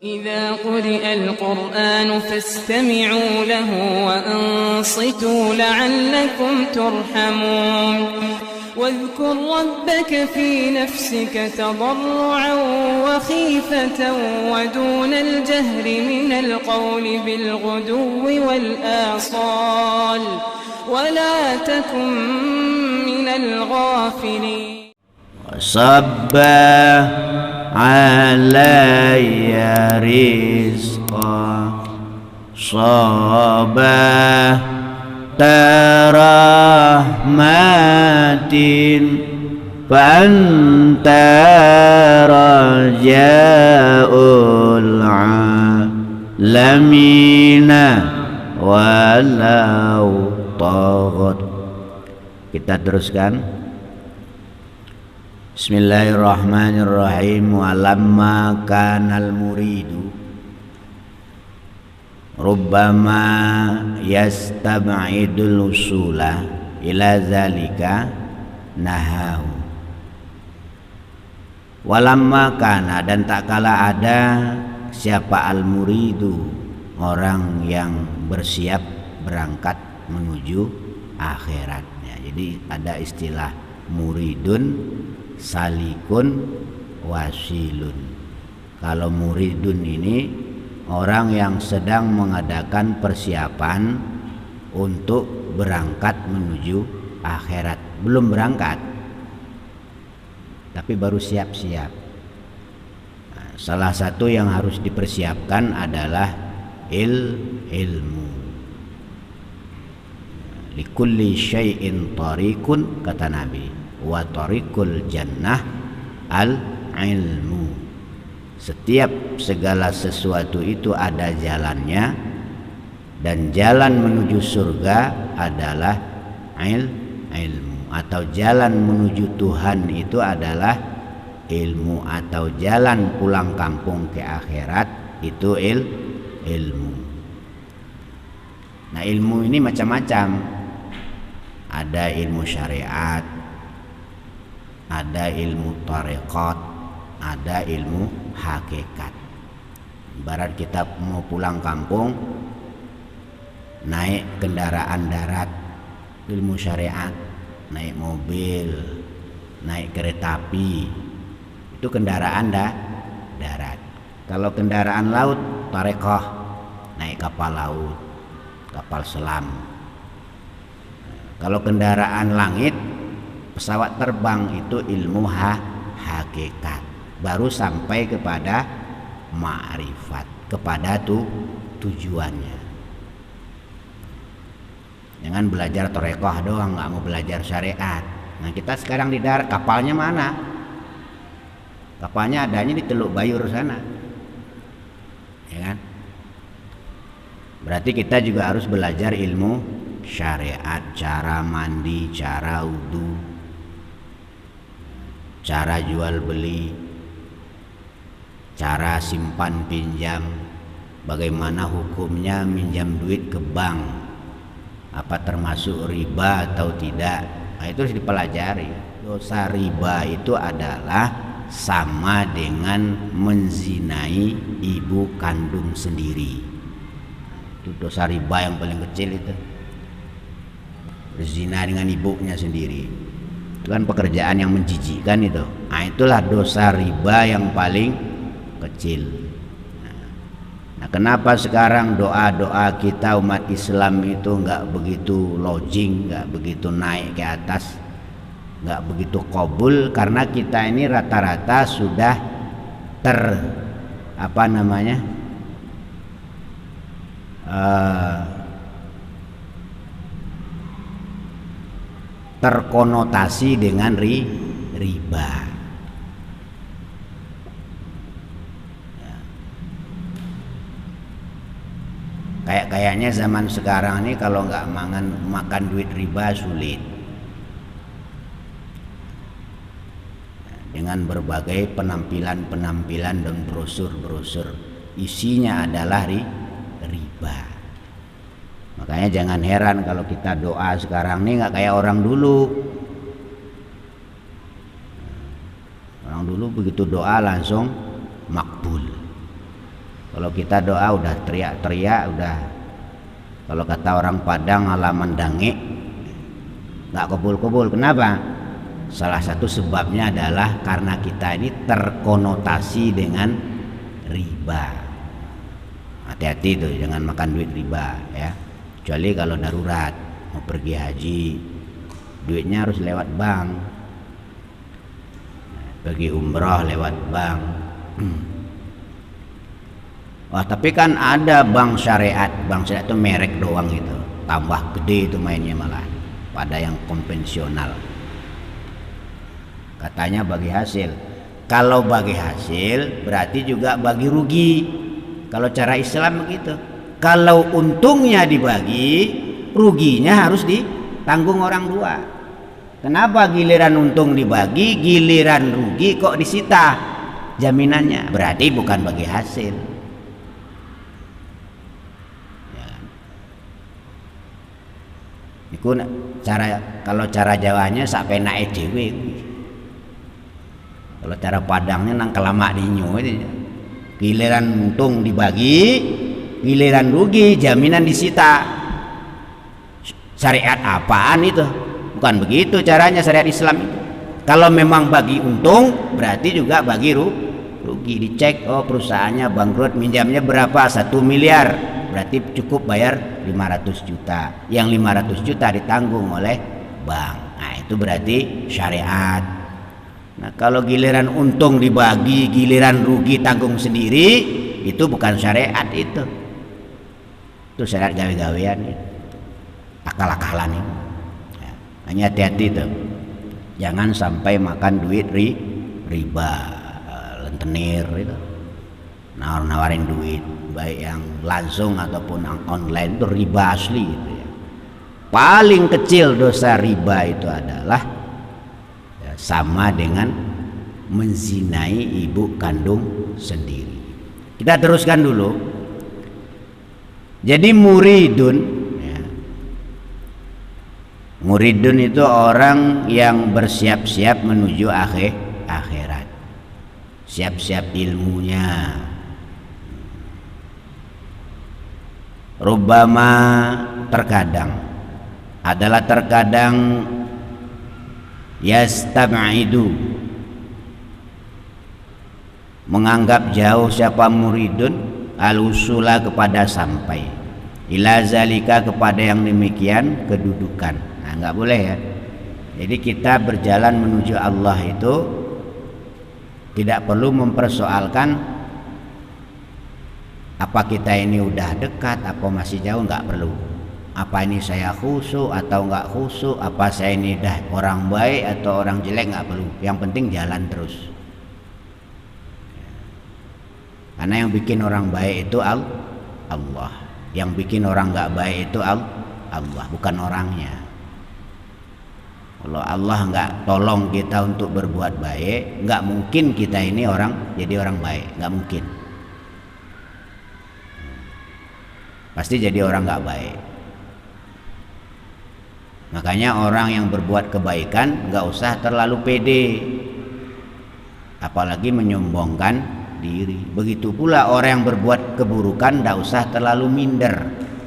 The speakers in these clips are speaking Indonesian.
إذا قرئ القرآن فاستمعوا له وأنصتوا لعلكم ترحمون واذكر ربك في نفسك تضرعا وخيفة ودون الجهر من القول بالغدو والآصال ولا تكن من الغافلين صبّا علي رزقا صبّا رحمة فأنت رجاء العالمين walau taghat. Kita teruskan. Bismillahirrahmanirrahim. Walamma kanal muridu rubbama yastab'idul usula ila zalika nahahu. Walamma kana, dan tak kala ada siapa al muridu, orang yang bersiap berangkat menuju akhiratnya. Jadi ada istilah muridun, salikun, wasilun. Kalau muridun ini orang yang sedang mengadakan persiapan untuk berangkat menuju akhirat. Belum berangkat, tapi baru siap-siap. Nah, salah satu yang harus dipersiapkan adalah ilmu. Likulli syai'in tariqun, kata Nabi, wa tariqul jannah al ilmu. Setiap segala sesuatu itu ada jalannya, dan jalan menuju surga adalah ilmu, atau jalan menuju Tuhan itu adalah ilmu, atau jalan pulang kampung ke akhirat itu ilmu. Nah, ilmu ini macam-macam. Ada ilmu syariat, ada ilmu tarekat, ada ilmu hakikat. Ibarat kita mau pulang kampung naik kendaraan darat, ilmu syariat. Naik mobil, naik kereta api, itu kendaraan darat. Kalau kendaraan laut, tarekah, naik kapal laut, kapal selam. Kalau kendaraan langit, pesawat terbang, itu ilmu hakikat. Baru sampai kepada ma'rifat, kepada tujuannya. Jangan belajar torekoh doang, nggak mau belajar syariat. Nah, kita sekarang di darat, kapalnya mana? Kapalnya adanya di Teluk Bayur sana, ya kan? Berarti kita juga harus belajar ilmu syariat, cara mandi, cara wudu, cara jual beli, cara simpan pinjam, bagaimana hukumnya minjam duit ke bank, apa termasuk riba atau tidak. Nah, itu harus dipelajari. Dosa riba itu adalah sama dengan menzinai ibu kandung sendiri. Itu dosa riba yang paling kecil, itu berzina dengan ibunya sendiri. Itu kan pekerjaan yang menjijikkan itu. Nah, itulah dosa riba yang paling kecil. Nah, kenapa sekarang doa-doa kita umat Islam itu nggak begitu lodging, nggak begitu naik ke atas, nggak begitu qabul? Karena kita ini rata-rata sudah terkonotasi dengan riba. Kayaknya zaman sekarang ini kalau nggak makan duit riba sulit. Dengan berbagai penampilan dan brosur isinya adalah riba. Makanya jangan heran kalau kita doa sekarang ini nggak kayak orang dulu. Orang dulu begitu doa langsung makbul. Kalau kita doa udah teriak-teriak, udah kalau kata orang Padang halaman dange, nggak kabul-kabul. Kenapa? Salah satu sebabnya adalah karena kita ini terkonotasi dengan riba. Hati-hati tuh, jangan makan duit riba ya. Kecuali kalau darurat, mau pergi haji, duitnya harus lewat bank. Pergi umroh lewat bank. Wah, tapi kan ada bank syariat. Bank syariat itu merek doang itu. Tambah gede itu mainnya malah pada yang konvensional. Katanya bagi hasil. Kalau bagi hasil berarti juga bagi rugi. Kalau cara Islam begitu. Kalau untungnya dibagi, ruginya harus ditanggung orang tua. Kenapa giliran untung dibagi, giliran rugi kok disita jaminannya? Berarti bukan bagi hasil. Iku kalau cara Jawanya sampai naik dewe. Kalau cara Padangnya nang kelamak dinyo itu. Giliran untung dibagi, giliran rugi jaminan disita. Syariat apaan itu? Bukan begitu caranya syariat Islam itu. Kalau memang bagi untung berarti juga bagi rugi. Dicek, oh perusahaannya bangkrut, minjamnya berapa? 1 miliar. Berarti cukup bayar 500 juta. Yang 500 juta ditanggung oleh bank. Nah, itu berarti syariat. Nah, kalau giliran untung dibagi, giliran rugi tanggung sendiri, itu bukan syariat itu. Itu syariat gawe-gawean ya. Akal-akalan ini. Ya, hanya hati-hati tuh. Jangan sampai makan duit riba, lentenir itu. Nawarin duit baik yang langsung ataupun yang online itu riba asli gitu ya. Paling kecil dosa riba itu adalah ya, sama dengan menzinai ibu kandung sendiri. Kita teruskan dulu. Jadi muridun ya. Muridun itu orang yang bersiap-siap menuju akhirat. Siap-siap ilmunya. Rubbama terkadang yastab'idu menganggap jauh siapa muridun al-usula kepada sampai ila zalika kepada yang demikian kedudukan. Nah, enggak boleh ya. Jadi kita berjalan menuju Allah itu tidak perlu mempersoalkan apa kita ini udah dekat, apa masih jauh, nggak perlu. Apa ini saya khusyuk atau nggak khusyuk, apa saya ini dah orang baik atau orang jelek, nggak perlu. Yang penting jalan terus. Karena yang bikin orang baik itu Allah. Yang bikin orang nggak baik itu Allah, bukan orangnya. Kalau Allah nggak tolong kita untuk berbuat baik, nggak mungkin kita ini jadi orang baik, nggak mungkin. Pasti jadi orang nggak baik. Makanya orang yang berbuat kebaikan nggak usah terlalu pede, apalagi menyombongkan diri. Begitu pula orang yang berbuat keburukan nggak usah terlalu minder,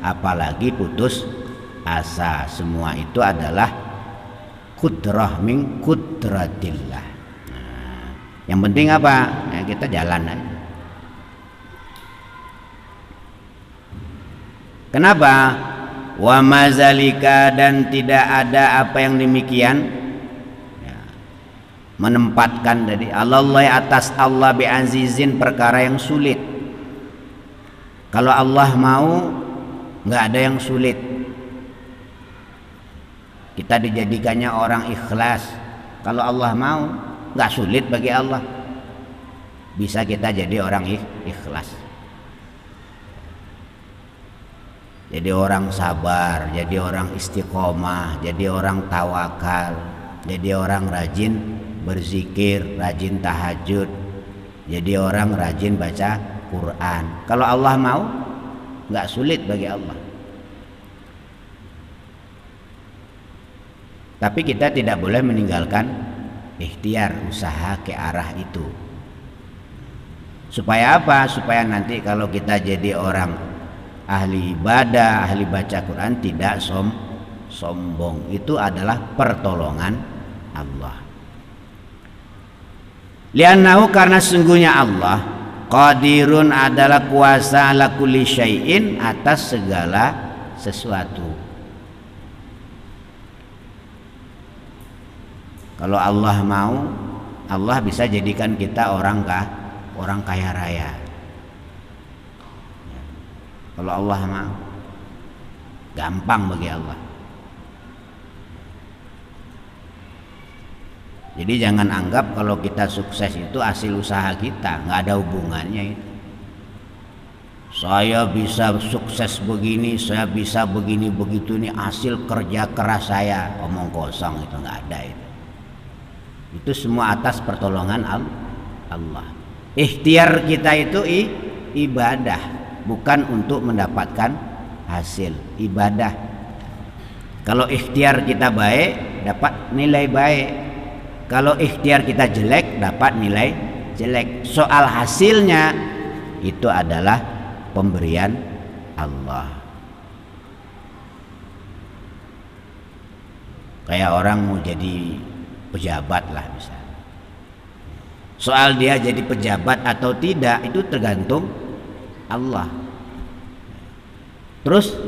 apalagi putus asa. Semua itu adalah kudrah min kudratillah. Nah, yang penting apa? Ya, kita jalan aja. Kenapa? Wa mazalika, dan tidak ada apa yang demikian ya, menempatkan dari Allah atas Allah bi azizin perkara yang sulit. Kalau Allah mau nggak ada yang sulit. Kita dijadikannya orang ikhlas. Kalau Allah mau nggak sulit bagi Allah. Bisa kita jadi orang ikhlas. Jadi orang sabar, jadi orang istiqomah, jadi orang tawakal, jadi orang rajin berzikir, rajin tahajud, jadi orang rajin baca Quran. Kalau Allah mau, nggak sulit bagi Allah. Tapi kita tidak boleh meninggalkan ikhtiar, usaha ke arah itu. Supaya apa? Supaya nanti kalau kita jadi orang ahli ibadah, ahli baca Quran tidak sombong. Itu adalah pertolongan Allah. Li'annahu, karena sungguhnya Allah qadirun adalah kuasa ala kulli syai'in, atas segala sesuatu. Kalau Allah mau, Allah bisa jadikan kita orang kaya raya. Kalau Allah mau, gampang bagi Allah. Jadi jangan anggap kalau kita sukses itu hasil usaha kita, nggak ada hubungannya itu. Saya bisa sukses begini, saya bisa begini begitu, ini hasil kerja keras saya. Omong kosong itu, nggak ada itu. Itu semua atas pertolongan Allah. Ikhtiar kita itu ibadah, bukan untuk mendapatkan hasil ibadah. Kalau ikhtiar kita baik, dapat nilai baik. Kalau ikhtiar kita jelek, dapat nilai jelek. Soal hasilnya itu adalah pemberian Allah. Kayak orang mau jadi pejabat lah misalnya. Soal dia jadi pejabat atau tidak itu tergantung Allah. Terus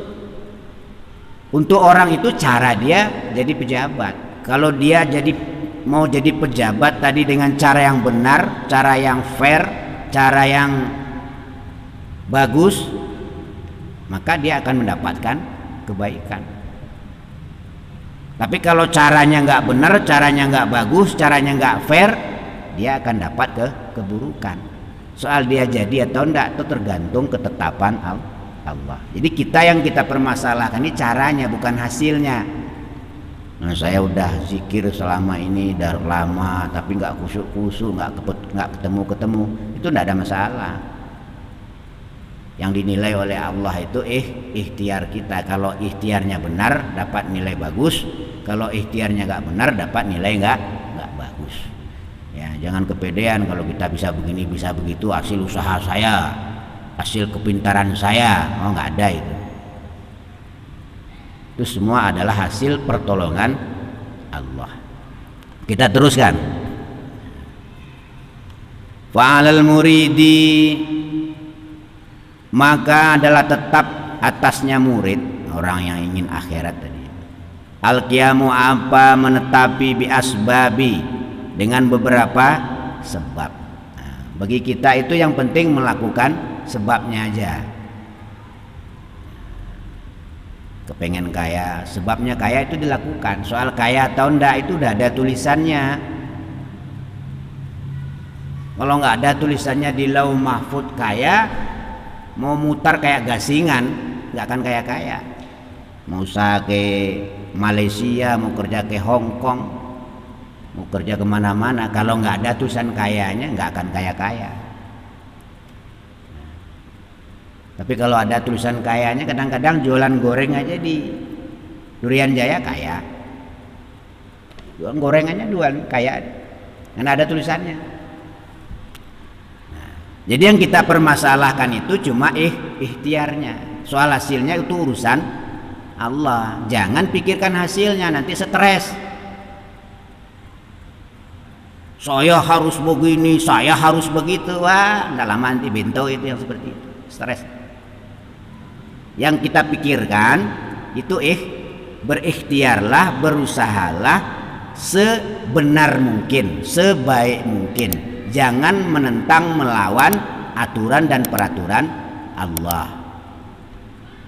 untuk orang itu cara dia jadi pejabat. Kalau dia mau jadi pejabat tadi dengan cara yang benar, cara yang fair, cara yang bagus, maka dia akan mendapatkan kebaikan. Tapi kalau caranya nggak benar, caranya nggak bagus, caranya nggak fair, dia akan dapat keburukan. Soal dia jadi atau enggak itu tergantung ketetapan Allah. Jadi yang kita permasalahkan ini caranya, bukan hasilnya. Nah, saya udah zikir selama ini dari lama, tapi nggak kusuk-kusuk, nggak ketemu, itu nggak ada masalah. Yang dinilai oleh Allah itu ikhtiar kita. Kalau ikhtiarnya benar dapat nilai bagus, kalau ikhtiarnya nggak benar dapat nilai nggak bagus. Ya, jangan kepedean kalau kita bisa begini bisa begitu, hasil usaha saya, hasil kepintaran saya. Oh, nggak ada itu. Itu semua adalah hasil pertolongan Allah. Kita teruskan. Fa'alal muridi, maka adalah tetap atasnya murid, orang yang ingin akhirat tadi. Al-qiyamu, apa menetapi bi asbabi, dengan beberapa sebab. Nah, bagi kita itu yang penting melakukan sebabnya aja. Kepengen kaya, sebabnya kaya itu dilakukan. Soal kaya atau enggak itu udah ada tulisannya. Kalau nggak ada tulisannya di Lauh Mahfuz kaya, mau mutar kayak gasingan nggak akan kaya-kaya. Mau usaha ke Malaysia, mau kerja ke Hong Kong, mau kerja kemana-mana, kalau nggak ada tulisan kayanya nggak akan kaya-kaya. Tapi kalau ada tulisan kayanya, kadang-kadang jualan goreng aja di Durian Jaya kaya, jualan gorengannya jualan kaya, karena ada tulisannya. Nah, jadi yang kita permasalahkan itu cuma ikhtiarnya. Soal hasilnya itu urusan Allah. Jangan pikirkan hasilnya, nanti stres. Saya harus begini, saya harus begitu. Wah, nggak lama nanti bento itu yang seperti itu, stres. Yang kita pikirkan itu berikhtiarlah, berusahalah sebenar mungkin, sebaik mungkin. Jangan menentang, melawan aturan dan peraturan Allah.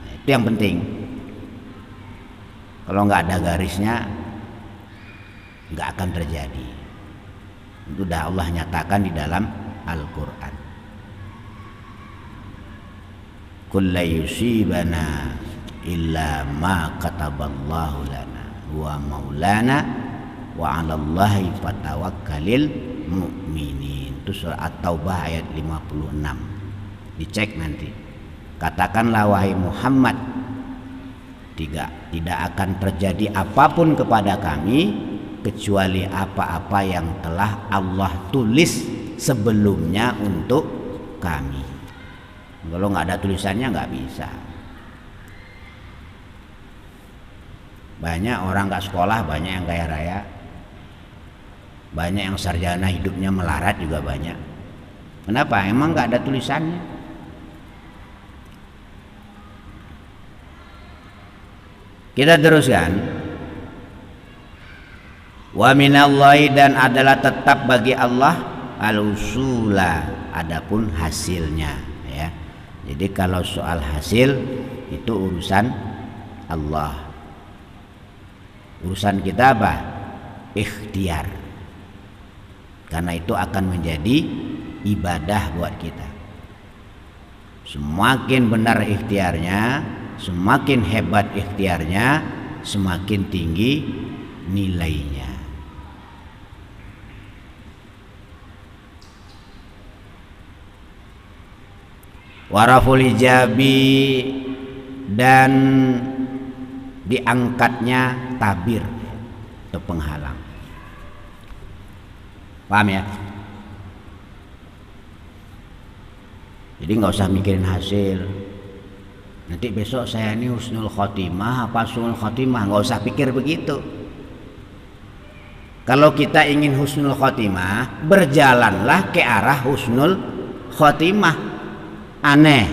Nah, itu yang penting. Kalau nggak ada garisnya, nggak akan terjadi. Itu sudah Allah nyatakan di dalam Al-Quran. Kulla yusibana illa ma kataballahu lana wa maulana wa 'alallahi fatawakkalil mu'minin. Itu surah At-Taubah ayat 56. Dicek nanti. Katakanlah wahai Muhammad, tidak akan terjadi apapun kepada kami kecuali apa-apa yang telah Allah tulis sebelumnya untuk kami. Kalau nggak ada tulisannya nggak bisa. Banyak orang nggak sekolah, banyak yang kaya raya, banyak yang sarjana hidupnya melarat juga banyak. Kenapa? Emang nggak ada tulisannya. Kita teruskan. Wa minallahi, dan adalah tetap bagi Allah al-usula, adapun hasilnya, ya. Jadi kalau soal hasil itu urusan Allah. Urusan kita apa? Ikhtiar. Karena itu akan menjadi ibadah buat kita. Semakin benar ikhtiarnya, semakin hebat ikhtiarnya, semakin tinggi nilainya. Waraful hijabi, dan diangkatnya tabir atau penghalang. Paham ya? Jadi nggak usah mikirin hasil. Nanti besok saya ini husnul khotimah apa suul khotimah, nggak usah pikir begitu. Kalau kita ingin husnul khotimah, berjalanlah ke arah husnul khotimah. Aneh,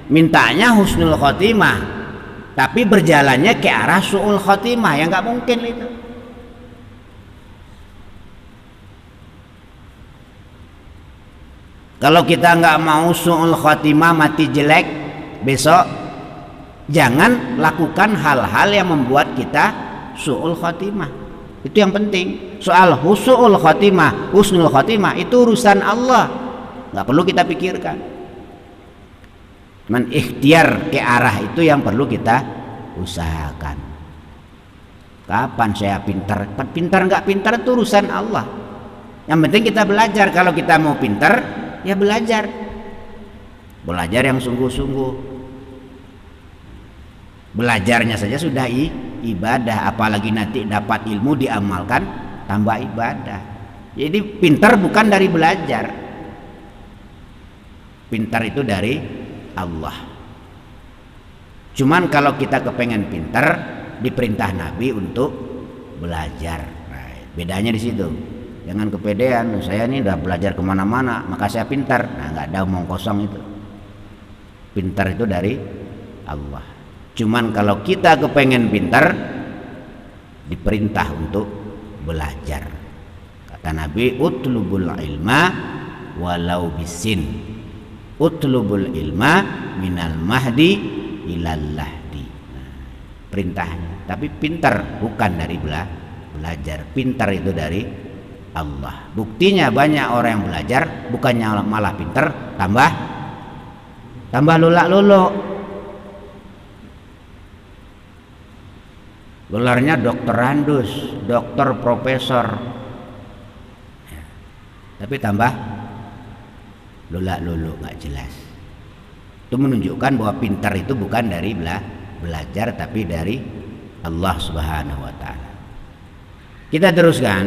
mintanya husnul khotimah, tapi berjalannya ke arah suul khotimah, yang nggak mungkin itu. Kalau kita nggak mau suul khotimah, mati jelek besok, jangan lakukan hal-hal yang membuat kita suul khotimah. Itu yang penting. Soal suul khotimah, husnul khotimah itu urusan Allah, nggak perlu kita pikirkan. Cuman ikhtiar ke arah itu yang perlu kita usahakan. Kapan saya pintar? Pintar nggak pintar itu urusan Allah. Yang penting kita belajar. Kalau kita mau pintar, ya belajar. Belajar yang sungguh-sungguh. Belajarnya saja sudah ibadah, apalagi nanti dapat ilmu diamalkan, tambah ibadah. Jadi pintar bukan dari belajar. Pintar itu dari Allah. Cuman kalau kita kepengen pintar, diperintah Nabi untuk belajar. Nah, bedanya di situ. Jangan kepedean, saya ini udah belajar kemana-mana, maka saya pintar. Nah, nggak ada omong kosong itu. Pintar itu dari Allah. Cuman kalau kita kepengen pintar, diperintah untuk belajar. Kata Nabi, utlubul ilma walau bisin. Utlubul ilma minal mahdi ilal lahdi. Nah, perintahnya. Tapi pintar bukan dari belajar. Pintar itu dari Allah. Buktinya banyak orang yang belajar bukannya malah pintar, tambah lulak-luluk. Gelarnya doktorandus, doktor profesor. Ya. Tapi tambah lulak-luluk, nggak jelas. Itu menunjukkan bahwa pintar itu bukan dari belajar, tapi dari Allah Subhanahu wa ta'ala. Kita teruskan.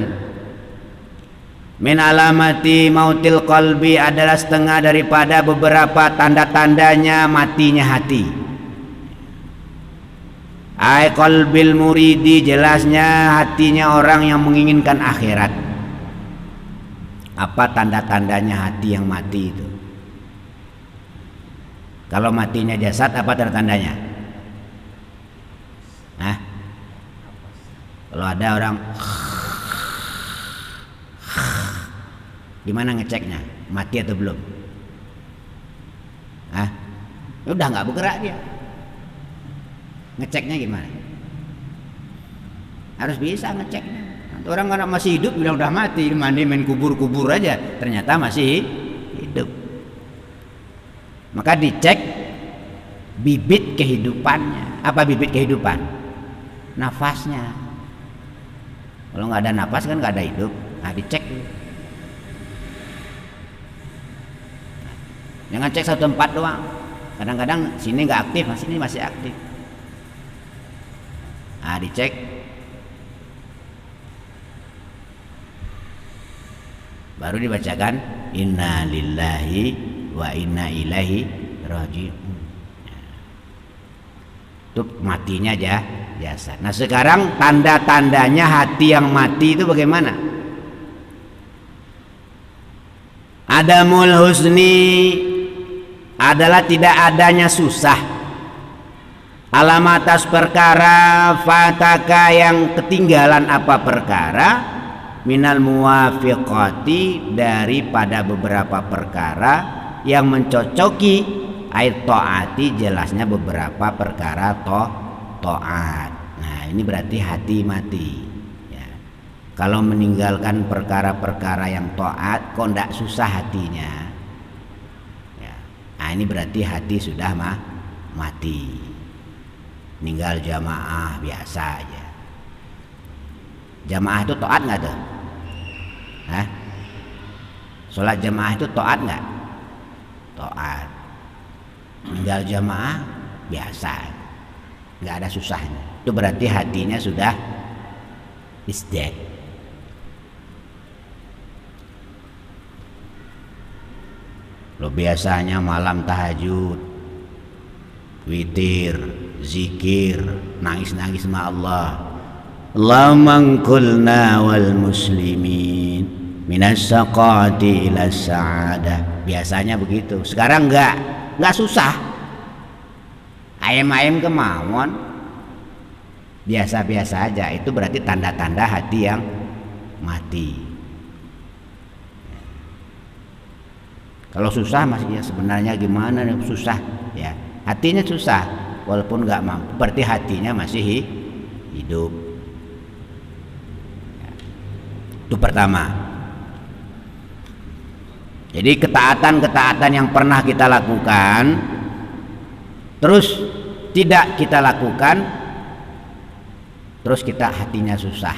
Min alamati mautil qalbi, adalah setengah daripada beberapa tanda-tandanya matinya hati. Ai qalbil muridi, jelasnya hatinya orang yang menginginkan akhirat. Apa tanda-tandanya hati yang mati itu? Kalau matinya jasad, apa tanda-tandanya? Nah, kalau ada orang gimana ngeceknya? Mati atau belum? Hah? Udah nggak bergerak dia. Ngeceknya gimana? Harus bisa ngeceknya. Orang kalau masih hidup bilang udah mati, mandi main kubur-kubur aja, ternyata masih hidup. Maka dicek bibit kehidupannya. Apa bibit kehidupan? Nafasnya. Kalau nggak ada nafas kan nggak ada hidup. Nah, dicek. Jangan cek satu tempat doang. Kadang-kadang sini nggak aktif, sini masih aktif. Nah, dicek. Baru dibacakan inna lillahi wa inna ilaihi raji'un. Itu matinya jasad. Nah sekarang tanda-tandanya hati yang mati itu bagaimana? Adamul husni adalah tidak adanya susah. Alamat atas perkara fataka yang ketinggalan apa perkara, minal muwafiqati daripada beberapa perkara yang mencocoki ayat taati, jelasnya beberapa perkara taat. Nah ini berarti hati mati ya. Kalau meninggalkan perkara-perkara yang taat kok tidak susah hatinya ya. Nah ini berarti hati sudah mati. Ninggal jamaah biasa aja. Jamaah itu taat nggak tuh? Hah? Sholat jamaah itu taat nggak? Taat. Ninggal jamaah biasa, nggak ada susahnya. Itu berarti hatinya sudah isdet. Lo biasanya malam tahajud, witir, zikir, nangis-nangis sama Allah. Allahumma qulna wal muslimin minas saqati ila sa'adah. Biasanya begitu. Sekarang nggak susah. Ayam-ayam kemauan, biasa-biasa aja. Itu berarti tanda-tanda hati yang mati. Kalau susah masih sebenarnya gimana? Susah ya. Hatinya susah walaupun nggak mampu, berarti hatinya masih hidup. Itu pertama. Jadi ketaatan-ketaatan yang pernah kita lakukan terus tidak kita lakukan, terus kita hatinya susah.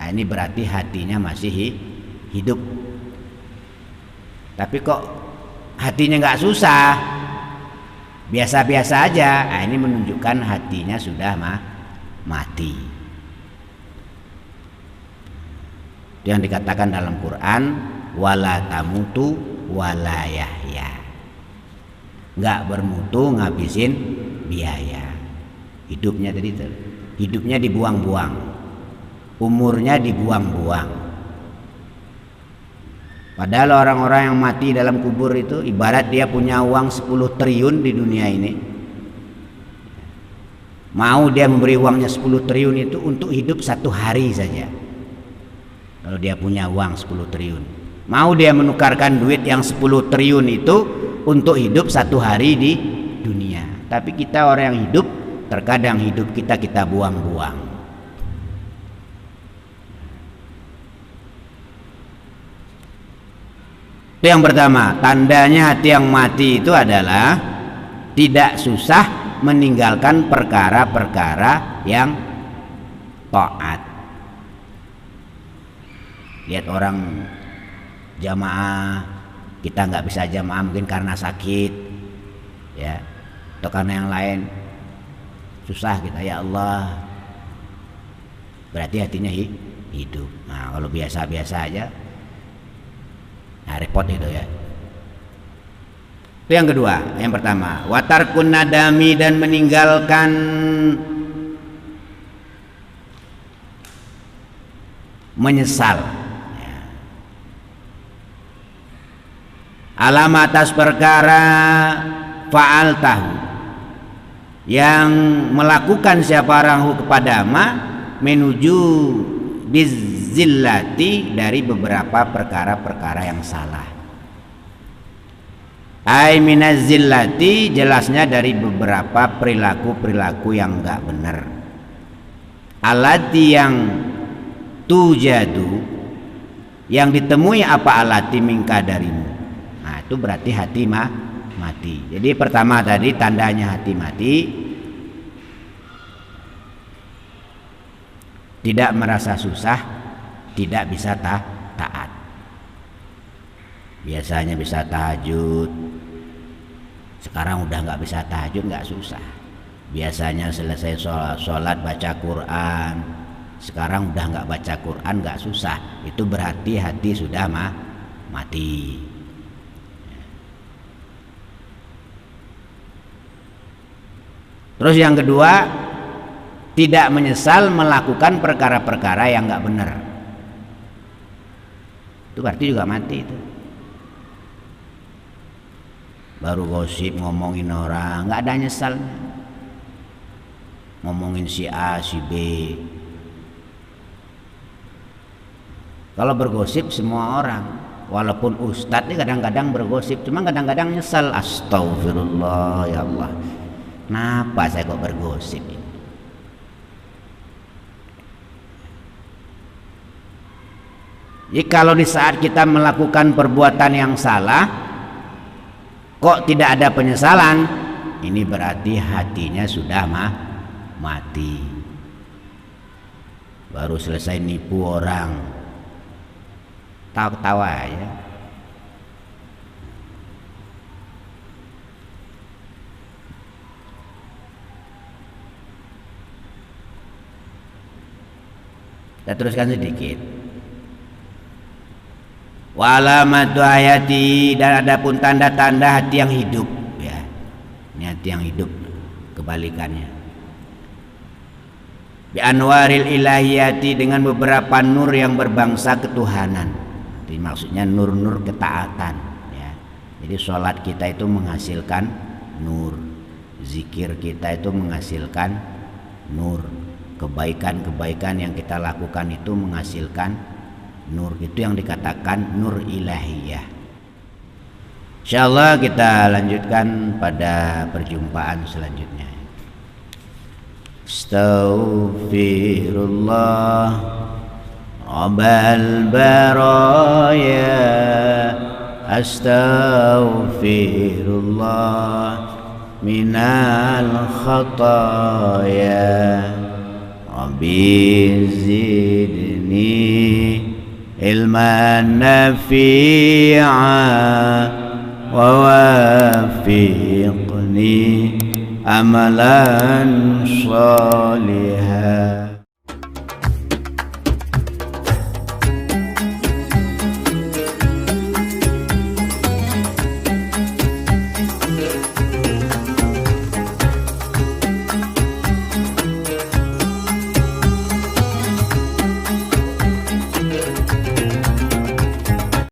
Nah ini berarti hatinya masih hidup. Tapi kok hatinya nggak susah, biasa-biasa aja. Nah ini menunjukkan hatinya sudah mati. Itu yang dikatakan dalam Quran, wala tamutu wala yahya. Nggak bermutu ngabisin biaya. Hidupnya tadi itu, hidupnya dibuang-buang, umurnya dibuang-buang. Padahal orang-orang yang mati dalam kubur itu ibarat dia punya uang 10 triliun di dunia ini. Mau dia memberi uangnya 10 triliun itu untuk hidup 1 hari saja. Kalau dia punya uang 10 triliun, mau dia menukarkan duit yang 10 triliun itu untuk hidup 1 hari di dunia. Tapi kita orang yang hidup, terkadang hidup kita buang-buang. Itu yang pertama, tandanya hati yang mati itu adalah tidak susah meninggalkan perkara-perkara yang taat. Lihat orang jamaah, kita nggak bisa jamaah mungkin karena sakit ya, atau karena yang lain, susah kita, ya Allah, berarti hatinya hidup. Nah kalau biasa-biasa aja, nah repot itu ya. Itu yang kedua. Yang pertama, watarkun nadami, dan meninggalkan menyesal ya. Alam atas perkara faal tahu yang melakukan siapa orang kepada menuju bizillati dari beberapa perkara-perkara yang salah. Ai minazillati jelasnya dari beberapa perilaku-perilaku yang enggak benar. Alati yang tujadu, yang ditemui apa alati mingka darimu. Nah itu berarti hati mati. Jadi pertama tadi tandanya hati mati, tidak merasa susah, tidak bisa taat. Biasanya bisa tahajud, sekarang udah nggak bisa tahajud, nggak susah. Biasanya selesai sholat baca Quran, sekarang udah nggak baca Quran, nggak susah. Itu berarti hati sudah mati. Terus yang kedua, tidak menyesal melakukan perkara-perkara yang nggak benar. Itu berarti juga mati itu. Baru gosip ngomongin orang, nggak ada nyesalnya. Ngomongin si A, si B. Kalau bergosip semua orang, walaupun ustadz ini kadang-kadang bergosip, cuma kadang-kadang nyesal. Astagfirullah ya Allah, kenapa saya kok bergosip ini? Jadi kalau di saat kita melakukan perbuatan yang salah kok tidak ada penyesalan, ini berarti hatinya sudah mati. Baru selesai nipu orang, tawa-tawa aja. Kita teruskan sedikit. Walamatu hayati, dan adapun tanda-tanda hati yang hidup, ya. Ini hati yang hidup, kebalikannya. Bi anwaril ilahiyati, dengan beberapa nur yang berbangsa ketuhanan. Jadi maksudnya nur-nur ketaatan, ya. Jadi sholat kita itu menghasilkan nur, zikir kita itu menghasilkan nur, kebaikan-kebaikan yang kita lakukan itu menghasilkan nur. Itu yang dikatakan nur ilahiyah. Insyaallah kita lanjutkan pada perjumpaan selanjutnya. Astaghfirullah Rabbal baraya, astaghfirullah minal khataya, Rabbi zidni ilman nafi'a wa wafiqni amalan salihah.